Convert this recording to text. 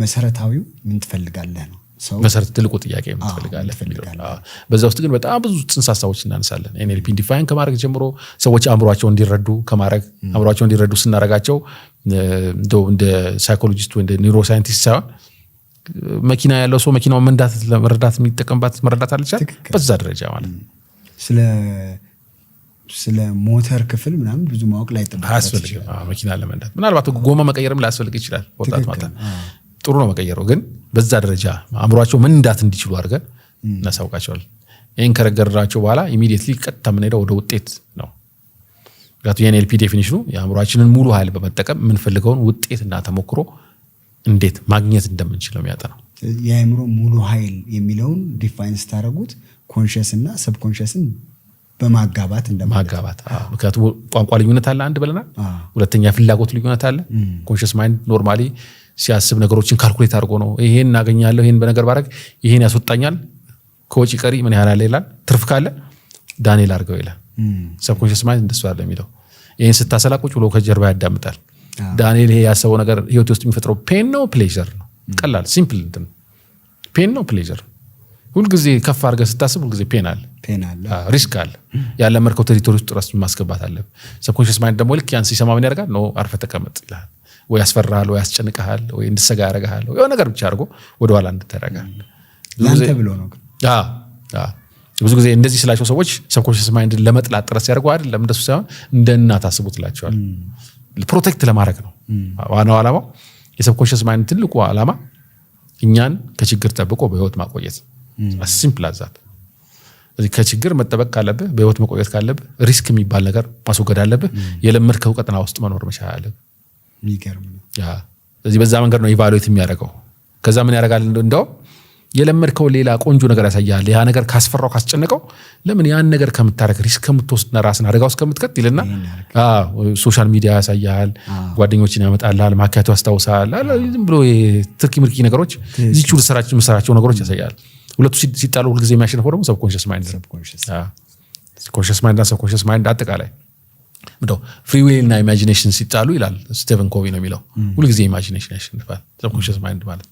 መሰረታዊው ምን ትፈልጋለህ ነው መሰረት ትልቁ ጥያቄ ምን ትፈልጋለህ በዛ ውስጥ ግን በጣም ብዙ ጽንሰ ሐሳቦች እናነሳለን NLP ዲፋይን ከማድረግ ጀምሮ ሰዎች አእምሮአቸው እንዲረዱ ከማድረግ አእምሮአቸው እንዲረዱ ስናረጋቸው እንደ ሳይኮሎጂስት ወይ እንደ ኒውሮ ሳይንቲስት ሳይሆን መኪና ያለው ሰው መኪናውን መንዳት ለመረዳት የሚጠቀምባት መረዳት አለቻል በዛ ደረጃ ማለት ስለ ሞተር ክፍል ምናምን ብዙ ማወቅ ላይ አያስፈልግም መኪና ለመንዳት ምናልባት ጎማ መቀየርም ላያስፈልግ ይችላል ወጣት ማለት ጥሩ ነው መቀየረው ግን በዛ ደረጃ አእምሮአቸው መንዳት እንዲችሉ አድርገን እናሳውቃቸዋለን ይሄን ከረገርራቸው በኋላ ኢሚዲየትሊ ቀጥታ ምን ሄደው ወደ ውጤት ነው ጋቱ የNLP ዴፊኒሽኑ የአእምሮአችንን ሙሉ ኃይል በመጠቀም ምን ፈልገውን ውጤትና ተሞክሮ እንዴት ማግኘት እንደምንችለው የሚያጠናው የአእምሮ ሙሉ ኃይል የሚለውን ዲፋይን ስታረጉት ኮንሺየስ እና ሰብኮንሺየስን በማጋባት እንደማጋባት ምክንያቱም ቋንቋ ልዩነት አለ አንድ ብለናል ሁለተኛ ፍላጎት ልዩነት አለ ኮንሺየስ ማይንድ ኖርማሊ ሲያስብ ነገሮችን ካልኩሌት አድርጎ ነው ይሄን እናገኛለሁ ይሄን በነገር ባረግ ይሄን ያስወጣኛል ከወጪ ቀሪ ምን ያህል አለ ይላል ትርፍ ካለ ዳንኤል አድርገው ይላል ሰብኮንሺየስ ማይንድ እንደሱ አይደለም የሚለው ይሄን ስታሰላቁጭ ብሎ ከጀርባ ያዳምጣል ዳንኤል ይሄ ያሰበው ነገር ህይወት ውስጥ የሚፈጥረው ፔን ነው ፕሌዠር ነው ቀላል ሲምፕል እንትን ፔን ነው ፕሌዠር ሁሉ ጊዜ ከፍ አድርገህ ስታስብ ሁሉ ጊዜ ፔን አለ ሪስክ አለ ያለ መርከው ቴሪቶሪ ውስጥ ራስ ማስገባት አለ ሰብኮንሺየስ ማይንድ ደግሞ ልክ ያን ሲሰማ ምን ያደርጋል ነው አርፈ ተቀመጥ ይላል ወይ ያስፈራል ወይ ያስጨንቃል ወይ እንድትሰጋ ያደርጋል ወይ ነገር ብቻ አድርጎ ወደ ኋላ እንድትረጋል ያንተ ብሎ ነው ብዙ ጊዜ እንደዚህ ስላቸው ሰዎች ሰብኮንሺየስ ማይንድ ለመጥላት ጥረት ያደርጉ አይደለም እንደሱ ሳይሆን እንደ እናት አስቡትላቸዋል ፕሮቴክት ለማድረግ ነው ዋናው ዓላማው የሰብኮንሺየስ ማይንድ ትልቁ ዓላማ እኛን ከችግር ጠብቆ በህይወት ማቆየት ሲምፕል አዛት እዚህ ከችግር መጠበቅ ካለብህ በህይወት መቆየት ካለብህ ሪስክ የሚባል ነገር ማስወገድ አለብህ የለመድከው ቀጠና ውስጥ መኖር መቻል አለብህ የሚገርም ነው ስለዚህ በዛ መንገድ ነው ኢቫሉዌት የሚያደርገው ከዛ ምን ያደርጋል እንደው የለመድከው ሌላ ቆንጆ ነገር ያሳያል ያ ነገር ካስፈራው ካስጨነቀው ለምን ያን ነገር ከምታረክ ሪስክ ከምትወስድና ራስን አደጋ ውስጥ ከምትከት ይልና ሶሻል ሚዲያ ያሳያል ጓደኞችን ያመጣልሃል ማካያቱ ያስታውሳል ዝም ብሎ ትርኪ ምርኪ ነገሮች እዚህ ቹል ሰራቸው ነገሮች ያሳያል ሁለቱ ሲጣሉ ሁሉ ጊዜ የሚያሸንፈው ደግሞ ሰብኮንሺየስ ማይንድ ኮንሺየስ ማይንድ እና ሰብኮንሺየስ ማይንድ አጠቃላይ ምንድነው ፍሪ ዊል እና ኢማጂኔሽን ሲጣሉ ይላል ስቲቨን ኮቪ ነው የሚለው ሁሉ ጊዜ ኢማጂኔሽን ያሸንፋል ሰብኮንሺየስ ማይንድ ማለት